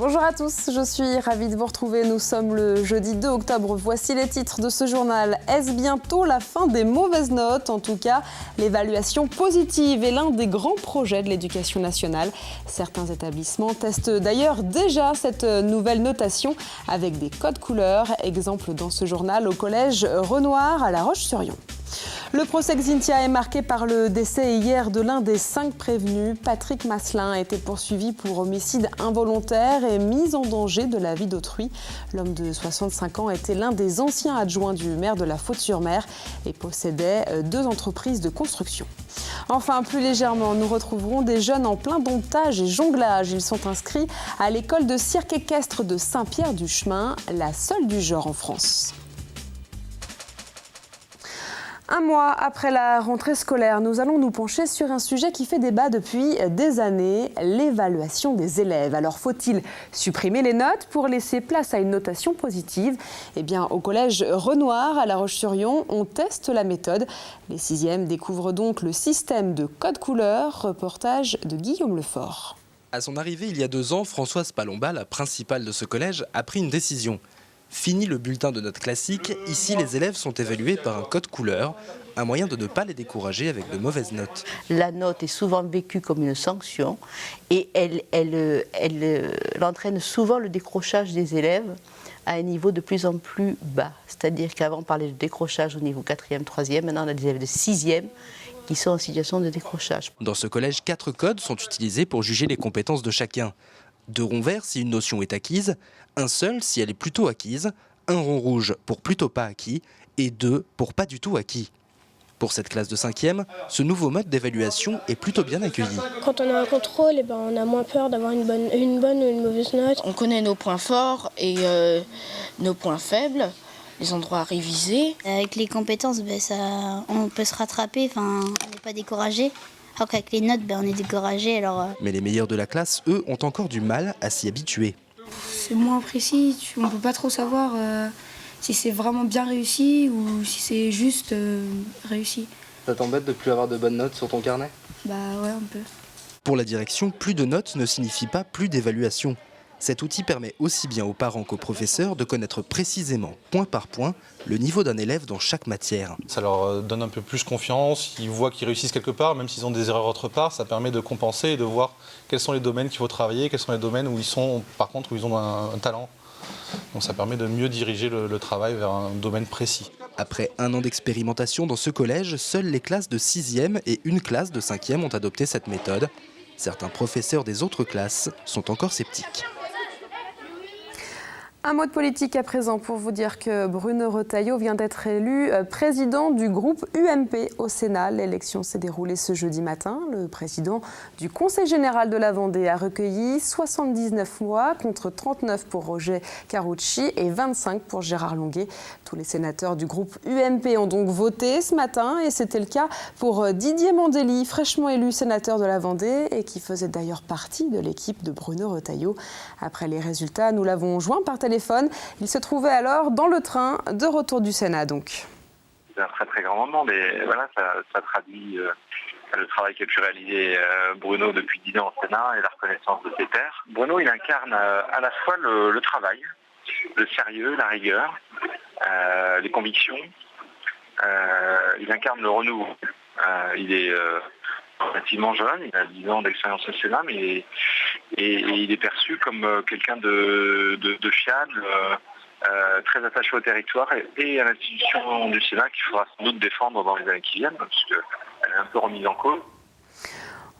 Bonjour à tous, je suis ravie de vous retrouver. Nous sommes le jeudi 2 octobre. Voici les titres de ce journal. Est-ce bientôt la fin des mauvaises notes? En tout cas, l'évaluation positive est l'un des grands projets de l'éducation nationale. Certains établissements testent d'ailleurs déjà cette nouvelle notation avec des codes couleurs. Exemple dans ce journal au collège Renoir à La Roche-sur-Yon. Le procès Xynthia est marqué par le décès hier de l'un des 5 prévenus. Patrick Masselin a été poursuivi pour homicide involontaire et mise en danger de la vie d'autrui. L'homme de 65 ans était l'un des anciens adjoints du maire de la Faute-sur-Mer et possédait 2 entreprises de construction. Enfin, plus légèrement, nous retrouverons des jeunes en plein domptage et jonglage. Ils sont inscrits à l'école de cirque équestre de Saint-Pierre-du-Chemin, la seule du genre en France. Un mois après la rentrée scolaire, nous allons nous pencher sur un sujet qui fait débat depuis des années, l'évaluation des élèves. Alors faut-il supprimer les notes pour laisser place à une notation positive? Eh bien, au collège Renoir à La Roche-sur-Yon, on teste la méthode. Les 6e découvrent donc le système de code couleur. Reportage de Guillaume Lefort. À son arrivée il y a 2 ans, Françoise Palomba, la principale de ce collège, a pris une décision. Fini le bulletin de notes classique, ici les élèves sont évalués par un code couleur, un moyen de ne pas les décourager avec de mauvaises notes. La note est souvent vécue comme une sanction et elle entraîne souvent le décrochage des élèves à un niveau de plus en plus bas. C'est-à-dire qu'avant on parlait de décrochage au niveau 4e, 3e, maintenant on a des élèves de 6e qui sont en situation de décrochage. Dans ce collège, 4 codes sont utilisés pour juger les compétences de chacun. 2 ronds verts si une notion est acquise, un seul si elle est plutôt acquise, un rond rouge pour plutôt pas acquis et 2 pour pas du tout acquis. Pour cette classe de 5e, ce nouveau mode d'évaluation est plutôt bien accueilli. Quand on a un contrôle, on a moins peur d'avoir une bonne ou une mauvaise note. On connaît nos points forts et nos points faibles, les endroits à réviser. Avec les compétences, on peut se rattraper, on n'est pas découragé. Alors qu'avec les notes, on est découragé. Mais les meilleurs de la classe, eux, ont encore du mal à s'y habituer. C'est moins précis, on ne peut pas trop savoir si c'est vraiment bien réussi ou si c'est juste réussi. Ça t'embête de ne plus avoir de bonnes notes sur ton carnet? Bah ouais, un peu. Pour la direction, plus de notes ne signifie pas plus d'évaluation. Cet outil permet aussi bien aux parents qu'aux professeurs de connaître précisément, point par point, le niveau d'un élève dans chaque matière. Ça leur donne un peu plus confiance, ils voient qu'ils réussissent quelque part, même s'ils ont des erreurs autre part, ça permet de compenser et de voir quels sont les domaines qu'il faut travailler, quels sont les domaines où ils sont, par contre, où ils ont un talent. Donc ça permet de mieux diriger le travail vers un domaine précis. Après 1 an d'expérimentation dans ce collège, seules les classes de 6e et une classe de 5e ont adopté cette méthode. Certains professeurs des autres classes sont encore sceptiques. Un mot de politique à présent pour vous dire que Bruno Retailleau vient d'être élu président du groupe UMP au Sénat. L'élection s'est déroulée ce jeudi matin. Le président du Conseil général de la Vendée a recueilli 79 voix contre 39 pour Roger Carucci et 25 pour Gérard Longuet. Tous les sénateurs du groupe UMP ont donc voté ce matin et c'était le cas pour Didier Mandelli, fraîchement élu sénateur de la Vendée et qui faisait d'ailleurs partie de l'équipe de Bruno Retailleau. Après les résultats, nous l'avons joint par téléphone. Il se trouvait alors dans le train de retour du Sénat donc. C'est un très très grand moment, mais voilà, ça traduit le travail qu'a pu réaliser Bruno depuis 10 ans au Sénat et la reconnaissance de ses pairs. Bruno, il incarne à la fois le travail, le sérieux, la rigueur, les convictions. Il incarne le renouveau. Il est relativement jeune, il a 10 ans d'expérience au Sénat, mais il est perçu comme quelqu'un de fiable, très attaché au territoire et à l'institution du Sénat qu'il faudra sans doute défendre dans les années qui viennent, puisqu'elle est un peu remise en cause.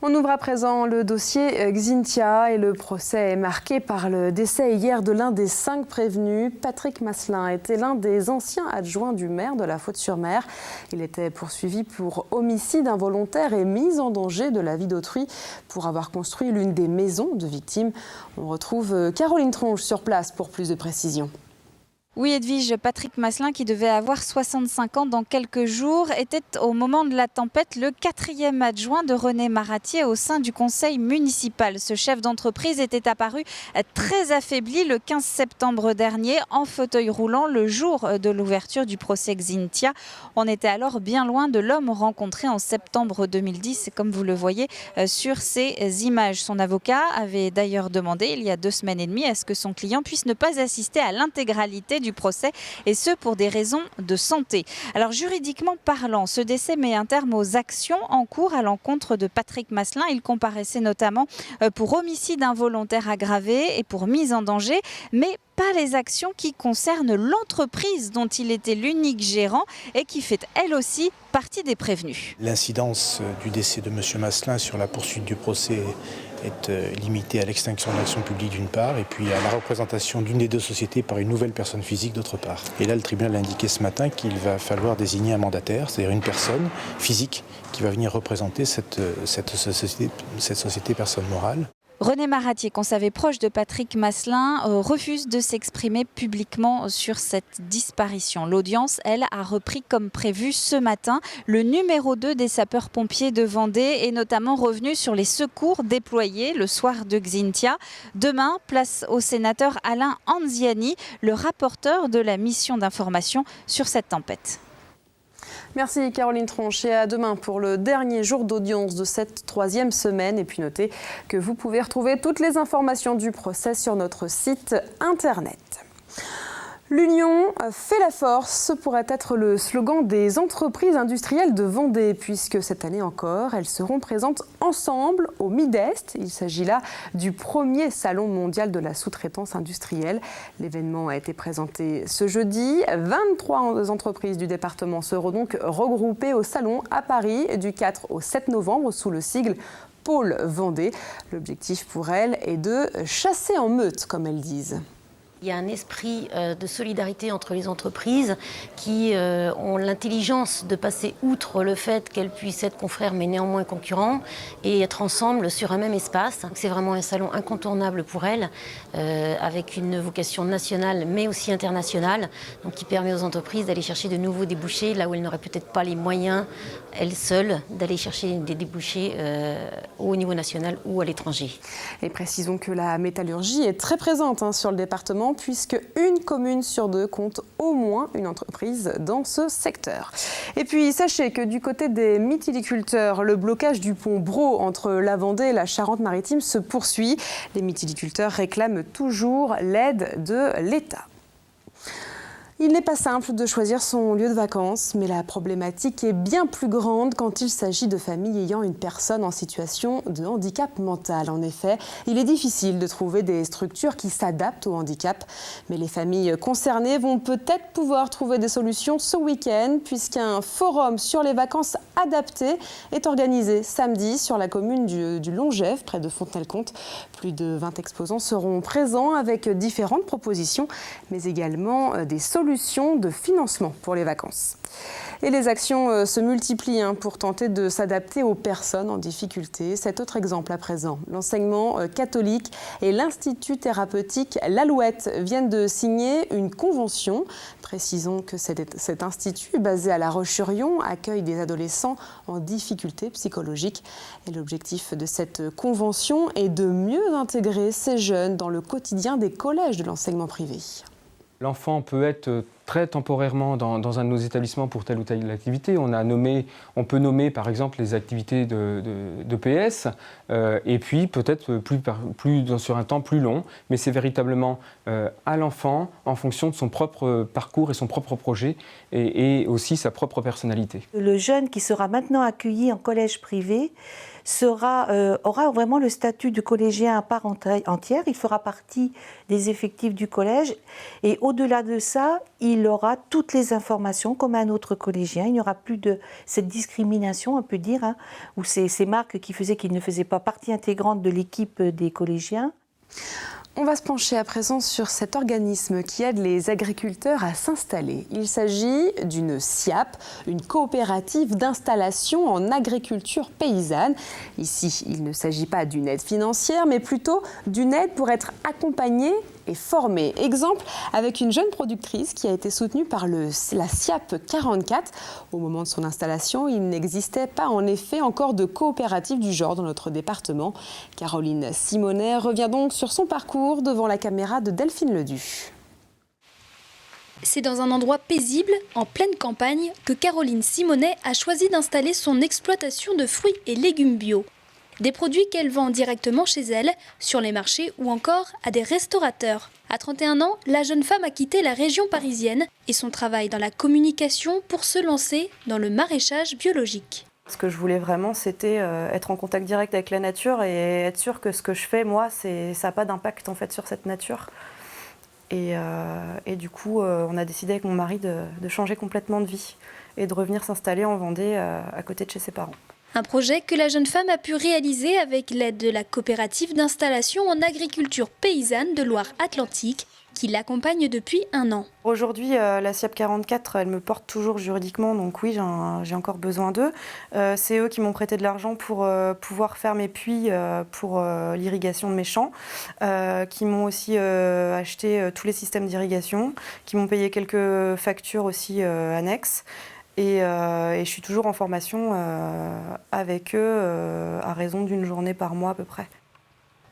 On ouvre à présent le dossier Xynthia et le procès est marqué par le décès hier de l'un des 5 prévenus. Patrick Masselin était l'un des anciens adjoints du maire de la Faute-sur-Mer. Il était poursuivi pour homicide involontaire et mise en danger de la vie d'autrui pour avoir construit l'une des maisons de victimes. On retrouve Caroline Tronche sur place pour plus de précisions. Oui, Edwige, Patrick Masselin, qui devait avoir 65 ans dans quelques jours, était au moment de la tempête le 4e adjoint de René Maratier au sein du conseil municipal. Ce chef d'entreprise était apparu très affaibli le 15 septembre dernier en fauteuil roulant le jour de l'ouverture du procès Xynthia. On était alors bien loin de l'homme rencontré en septembre 2010, comme vous le voyez sur ces images. Son avocat avait d'ailleurs demandé il y a 2 semaines et demie à ce que son client puisse ne pas assister à l'intégralité du procès, et ce pour des raisons de santé. Alors juridiquement parlant, ce décès met un terme aux actions en cours à l'encontre de Patrick Masselin. Il comparaissait notamment pour homicide involontaire aggravé et pour mise en danger, mais pas les actions qui concernent l'entreprise dont il était l'unique gérant et qui fait elle aussi partie des prévenus. L'incidence du décès de M. Masselin sur la poursuite du procès est limitée à l'extinction de l'action publique d'une part et puis à la représentation d'une des 2 sociétés par une nouvelle personne physique d'autre part. Et là, le tribunal a indiqué ce matin qu'il va falloir désigner un mandataire, c'est-à-dire une personne physique qui va venir représenter cette société personne morale. René Maratier, qu'on savait proche de Patrick Masselin, refuse de s'exprimer publiquement sur cette disparition. L'audience, elle, a repris comme prévu ce matin. Le numéro 2 des sapeurs-pompiers de Vendée est notamment revenu sur les secours déployés le soir de Xynthia. Demain, place au sénateur Alain Anziani, le rapporteur de la mission d'information sur cette tempête. Merci Caroline Tronche et à demain pour le dernier jour d'audience de cette 3e semaine. Et puis notez que vous pouvez retrouver toutes les informations du procès sur notre site internet. L'union fait la force, ce pourrait être le slogan des entreprises industrielles de Vendée, puisque cette année encore, elles seront présentes ensemble au Midest. Il s'agit là du premier salon mondial de la sous-traitance industrielle. L'événement a été présenté ce jeudi. 23 entreprises du département seront donc regroupées au salon à Paris du 4 au 7 novembre sous le sigle Pôle Vendée. L'objectif pour elles est de chasser en meute, comme elles disent. Il y a un esprit de solidarité entre les entreprises qui ont l'intelligence de passer outre le fait qu'elles puissent être confrères mais néanmoins concurrents et être ensemble sur un même espace. C'est vraiment un salon incontournable pour elles, avec une vocation nationale mais aussi internationale, donc qui permet aux entreprises d'aller chercher de nouveaux débouchés là où elles n'auraient peut-être pas les moyens, elles seules, d'aller chercher des débouchés au niveau national ou à l'étranger. Et précisons que la métallurgie est très présente sur le département, puisque une commune sur 2 compte au moins une entreprise dans ce secteur. Et puis sachez que du côté des mytiliculteurs, le blocage du pont Braud entre la Vendée et la Charente-Maritime se poursuit. Les mytiliculteurs réclament toujours l'aide de l'État. Il n'est pas simple de choisir son lieu de vacances, mais la problématique est bien plus grande quand il s'agit de familles ayant une personne en situation de handicap mental. En effet, il est difficile de trouver des structures qui s'adaptent au handicap. Mais les familles concernées vont peut-être pouvoir trouver des solutions ce week-end, puisqu'un forum sur les vacances adaptées est organisé samedi sur la commune du Longève, près de Fontenay-le-Comte. Plus de 20 exposants seront présents avec différentes propositions, mais également des solutions de financement pour les vacances. Et les actions se multiplient pour tenter de s'adapter aux personnes en difficulté. Cet autre exemple à présent, l'enseignement catholique et l'Institut thérapeutique L'Alouette viennent de signer une convention. Précisons que cet institut, basé à La Roche-sur-Yon, accueille des adolescents en difficulté psychologique. Et l'objectif de cette convention est de mieux intégrer ces jeunes dans le quotidien des collèges de l'enseignement privé. L'enfant peut être très temporairement dans un de nos établissements pour telle ou telle activité. On peut nommer par exemple les activités de PS et puis peut-être plus sur un temps plus long, mais c'est véritablement à l'enfant en fonction de son propre parcours et son propre projet et aussi sa propre personnalité. Le jeune qui sera maintenant accueilli en collège privé aura vraiment le statut de collégien à part entière. Il fera partie des effectifs du collège et au-delà de ça, il aura toutes les informations comme un autre collégien. Il n'y aura plus de cette discrimination, on peut dire, ou ces marques qui faisaient qu'il ne faisait pas partie intégrante de l'équipe des collégiens. On va se pencher à présent sur cet organisme qui aide les agriculteurs à s'installer. Il s'agit d'une SIAP, une coopérative d'installation en agriculture paysanne. Ici, il ne s'agit pas d'une aide financière, mais plutôt d'une aide pour être accompagné et formés. Exemple avec une jeune productrice qui a été soutenue par la SIAP 44. Au moment de son installation, il n'existait pas en effet encore de coopérative du genre dans notre département. Caroline Simonet revient donc sur son parcours devant la caméra de Delphine Ledu. C'est dans un endroit paisible, en pleine campagne, que Caroline Simonet a choisi d'installer son exploitation de fruits et légumes bio. Des produits qu'elle vend directement chez elle, sur les marchés ou encore à des restaurateurs. À 31 ans, la jeune femme a quitté la région parisienne et son travail dans la communication pour se lancer dans le maraîchage biologique. Ce que je voulais vraiment, c'était être en contact direct avec la nature et être sûre que ce que je fais, moi, ça n'a pas d'impact en fait sur cette nature. Et du coup, on a décidé avec mon mari de changer complètement de vie et de revenir s'installer en Vendée à côté de chez ses parents. Un projet que la jeune femme a pu réaliser avec l'aide de la coopérative d'installation en agriculture paysanne de Loire-Atlantique, qui l'accompagne depuis 1 an. Aujourd'hui, la SIAP 44, elle me porte toujours juridiquement, donc oui, j'ai encore besoin d'eux. C'est eux qui m'ont prêté de l'argent pour pouvoir faire mes puits pour l'irrigation de mes champs, qui m'ont aussi acheté tous les systèmes d'irrigation, qui m'ont payé quelques factures aussi annexes. Et je suis toujours en formation avec eux à raison d'une journée par mois à peu près.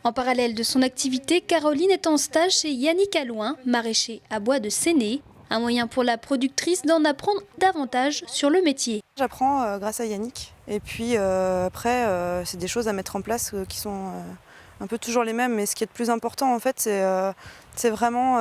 En parallèle de son activité, Caroline est en stage chez Yannick Allouin, maraîcher à Bois de Séné. Un moyen pour la productrice d'en apprendre davantage sur le métier. J'apprends grâce à Yannick. Et puis après, c'est des choses à mettre en place qui sont un peu toujours les mêmes. Mais ce qui est le plus important, en fait, c'est vraiment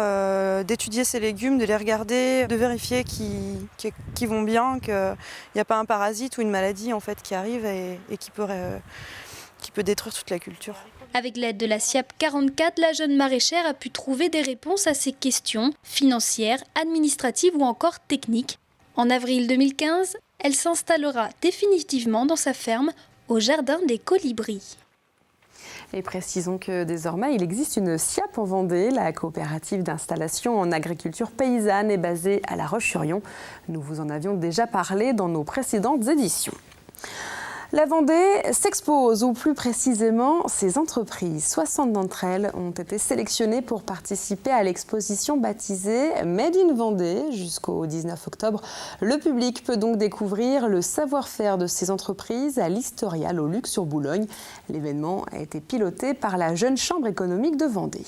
d'étudier ces légumes, de les regarder, de vérifier qu'ils vont bien, qu'il n'y a pas un parasite ou une maladie en fait, qui arrive et qui peut détruire toute la culture. Avec l'aide de la SIAP 44, la jeune maraîchère a pu trouver des réponses à ces questions financières, administratives ou encore techniques. En avril 2015, elle s'installera définitivement dans sa ferme au jardin des Colibris. Et précisons que désormais, il existe une SIAP en Vendée. La coopérative d'installation en agriculture paysanne est basée à La Roche-sur-Yon. Nous vous en avions déjà parlé dans nos précédentes éditions. La Vendée s'expose, ou plus précisément ses entreprises. 60 d'entre elles ont été sélectionnées pour participer à l'exposition baptisée Made in Vendée jusqu'au 19 octobre. Le public peut donc découvrir le savoir-faire de ces entreprises à l'Historial au Luc sur Boulogne. L'événement a été piloté par la Jeune Chambre économique de Vendée.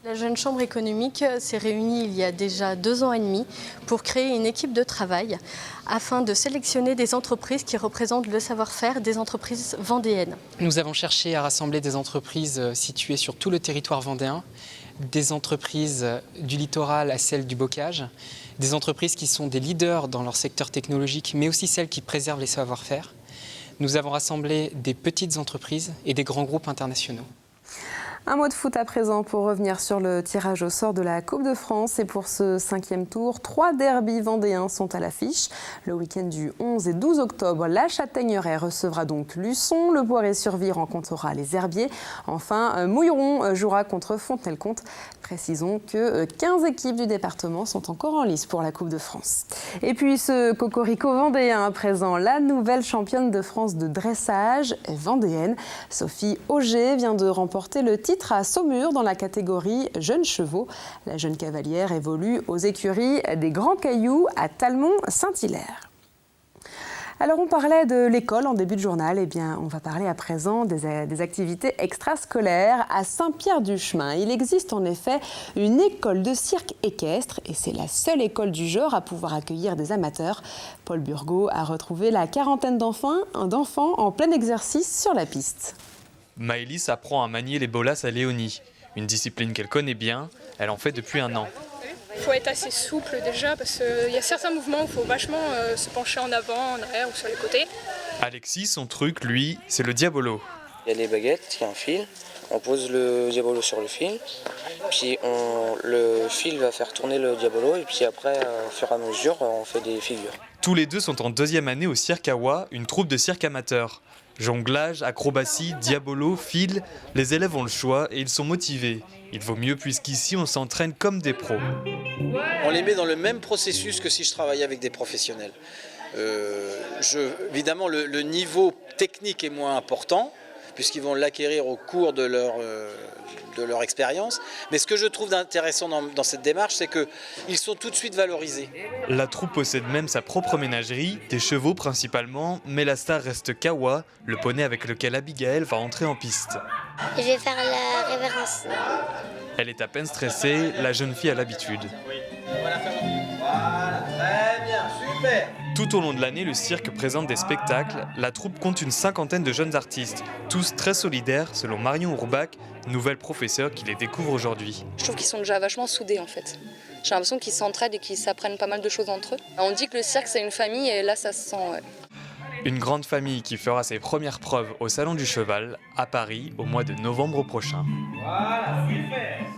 La Jeune Chambre économique s'est réunie il y a déjà 2 ans et demi pour créer une équipe de travail afin de sélectionner des entreprises qui représentent le savoir-faire des entreprises vendéennes. Nous avons cherché à rassembler des entreprises situées sur tout le territoire vendéen, des entreprises du littoral à celles du bocage, des entreprises qui sont des leaders dans leur secteur technologique, mais aussi celles qui préservent les savoir-faire. Nous avons rassemblé des petites entreprises et des grands groupes internationaux. Un mot de foot à présent pour revenir sur le tirage au sort de la Coupe de France. Et pour ce 5e tour, 3 derbys vendéens sont à l'affiche. Le week-end du 11 et 12 octobre, la Châtaigneraie recevra donc Luçon. Le Boiret-sur-Vie rencontrera les Herbiers. Enfin, Mouilleron jouera contre Fontenay-le-Comte. Précisons que 15 équipes du département sont encore en lice pour la Coupe de France. Et puis ce cocorico vendéen à présent, la nouvelle championne de France de dressage vendéenne. Sophie Auger vient de remporter le titre à Saumur dans la catégorie jeunes chevaux. La jeune cavalière évolue aux écuries des Grands Cailloux à Talmont-Saint-Hilaire. Alors on parlait de l'école en début de journal, eh bien on va parler à présent des activités extrascolaires à Saint-Pierre-du-Chemin. Il existe en effet une école de cirque équestre et c'est la seule école du genre à pouvoir accueillir des amateurs. Paul Burgot a retrouvé la quarantaine d'enfants en plein exercice sur la piste. Maëlys apprend à manier les bolas à Léonie, une discipline qu'elle connaît bien, elle en fait depuis 1 an. Il faut être assez souple déjà parce qu'il y a certains mouvements où il faut vachement se pencher en avant, en arrière ou sur les côtés. Alexis, son truc, lui, c'est le diabolo. Il y a les baguettes, il y a un fil, on pose le diabolo sur le fil, puis le fil va faire tourner le diabolo et puis après, au fur et à mesure, on fait des figures. Tous les deux sont en 2e année au Cirque Awa, une troupe de cirque amateur. Jonglage, acrobatie, diabolo, fil, les élèves ont le choix et ils sont motivés. Il vaut mieux puisqu'ici on s'entraîne comme des pros. On les met dans le même processus que si je travaillais avec des professionnels. Évidemment, le niveau technique est moins important, puisqu'ils vont l'acquérir au cours de leur expérience. Mais ce que je trouve intéressant dans cette démarche, c'est qu'ils sont tout de suite valorisés. La troupe possède même sa propre ménagerie, des chevaux principalement, mais la star reste Kawa, le poney avec lequel Abigail va entrer en piste. Je vais faire la révérence. Elle est à peine stressée, la jeune fille a l'habitude. Voilà, très bien, super. Tout au long de l'année, le cirque présente des spectacles. La troupe compte une 50aine de jeunes artistes, tous très solidaires, selon Marion Ourbach, nouvelle professeure qui les découvre aujourd'hui. Je trouve qu'ils sont déjà vachement soudés en fait. J'ai l'impression qu'ils s'entraident et qu'ils s'apprennent pas mal de choses entre eux. On dit que le cirque c'est une famille et là ça se sent. Ouais. Une grande famille qui fera ses premières preuves au Salon du Cheval, à Paris, au mois de novembre prochain. Voilà, super.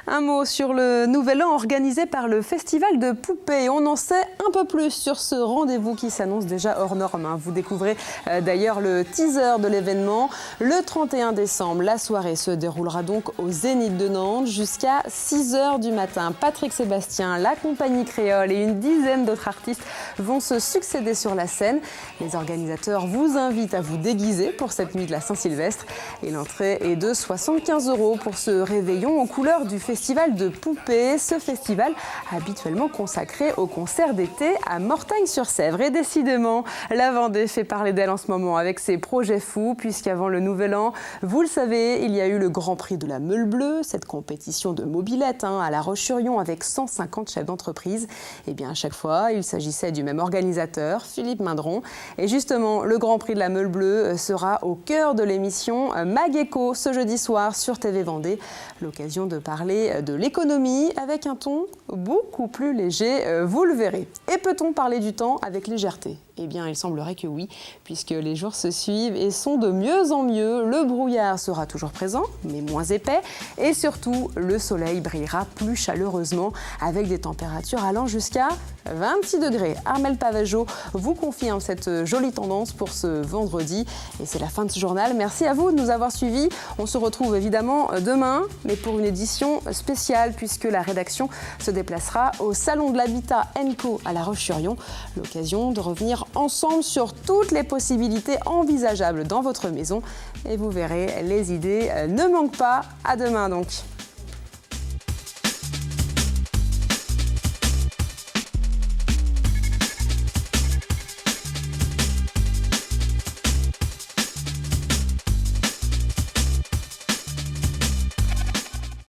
Un mot sur le Nouvel An organisé par le Festival de Poupées. On en sait un peu plus sur ce rendez-vous qui s'annonce déjà hors norme. Vous découvrez d'ailleurs le teaser de l'événement. Le 31 décembre, la soirée se déroulera donc au Zénith de Nantes jusqu'à 6h du matin. Patrick Sébastien, la compagnie créole et une dizaine d'autres artistes vont se succéder sur la scène. Les organisateurs vous invitent à vous déguiser pour cette nuit de la Saint-Sylvestre. Et l'entrée est de 75 € pour ce réveillon aux couleurs du Festival de Poupées. Ce festival habituellement consacré au concert d'été à Mortagne-sur-Sèvre. Et décidément, la Vendée fait parler d'elle en ce moment avec ses projets fous, puisqu'avant le Nouvel An, vous le savez, il y a eu le Grand Prix de la Meule Bleue, cette compétition de mobilette à La Roche-sur-Yon avec 150 chefs d'entreprise. Et bien à chaque fois, il s'agissait du même organisateur, Philippe Mindron. Et justement, le Grand Prix de la Meule Bleue sera au cœur de l'émission Mag-Éco ce jeudi soir sur TV Vendée. L'occasion de parler de l'économie avec un ton beaucoup plus léger, vous le verrez. Et peut-on parler du temps avec légèreté ? Eh bien, il semblerait que oui, puisque les jours se suivent et sont de mieux en mieux. Le brouillard sera toujours présent, mais moins épais. Et surtout, le soleil brillera plus chaleureusement avec des températures allant jusqu'à 26 degrés. Armelle Pavageau vous confirme cette jolie tendance pour ce vendredi. Et c'est la fin de ce journal. Merci à vous de nous avoir suivis. On se retrouve évidemment demain, mais pour une édition spéciale, puisque la rédaction se déplacera au Salon de l'Habitat ENCO à La Roche-sur-Yon. L'occasion de revenir ensemble sur toutes les possibilités envisageables dans votre maison. Et vous verrez, les idées ne manquent pas. À demain donc.